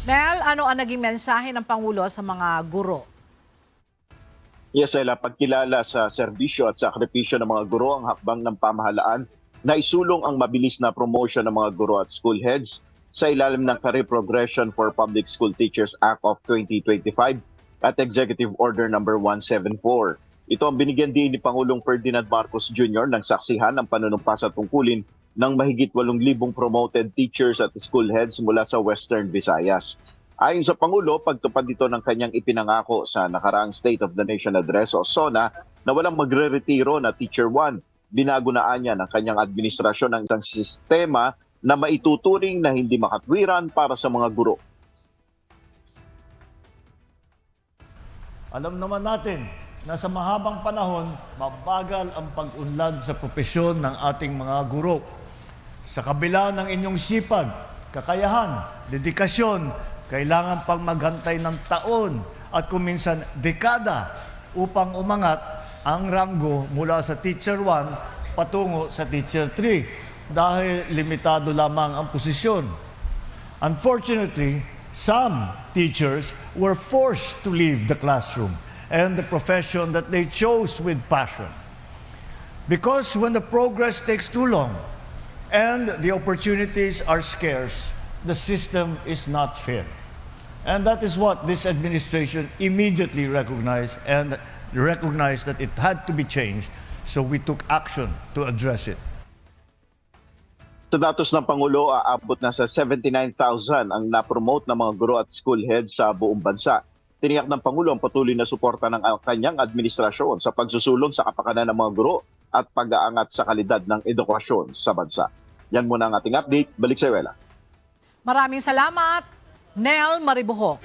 Nel, ano ang naging mensahe ng Pangulo sa mga guro? Yes, Ella, pagkilala sa serbisyo at sakripisyo ng mga guro ang hakbang ng pamahalaan na isulong ang mabilis na promotion ng mga guro at school heads sa ilalim ng Career Progression for Public School Teachers Act of 2025 at Executive Order number 174. Ito ang binigyan din ni Pangulong Ferdinand Marcos Jr. ng saksihan ng panunumpa sa tungkulin ng mahigit 8,000 promoted teachers at school heads mula sa Western Visayas. Ayon sa Pangulo, pagtupad dito ng kanyang ipinangako sa nakaraang State of the Nation Address o SONA na walang magre-retiro na Teacher 1. Binagunaan niya ng kanyang administrasyon ng isang sistema na maituturing na hindi makatwiran para sa mga guro. Alam naman natin na sa mahabang panahon, mabagal ang pag-unlad sa propesyon ng ating mga guro. Sa kabila ng inyong sipag, kakayahan, dedikasyon, kailangan pang maghantay ng taon at kuminsan dekada upang umangat ang ranggo mula sa Teacher 1 patungo sa Teacher 3 dahil limitado lamang ang posisyon. Unfortunately, some teachers were forced to leave the classroom and the profession that they chose with passion. Because when the progress takes too long and the opportunities are scarce, the system is not fair. And that is what this administration immediately recognized that it had to be changed. So we took action to address it. Sa datos ng Pangulo, aabot na sa 79,000 ang napromote ng mga guro at school heads sa buong bansa. Tiniyak ng Pangulo ang patuloy na suporta ng kanyang administrasyon sa pagsusulong sa kapakanan ng mga guro at pag-aangat sa kalidad ng edukasyon sa bansa. Yan muna ang ating update. Balik sa Ella. Maraming salamat, Nel Maribuhok.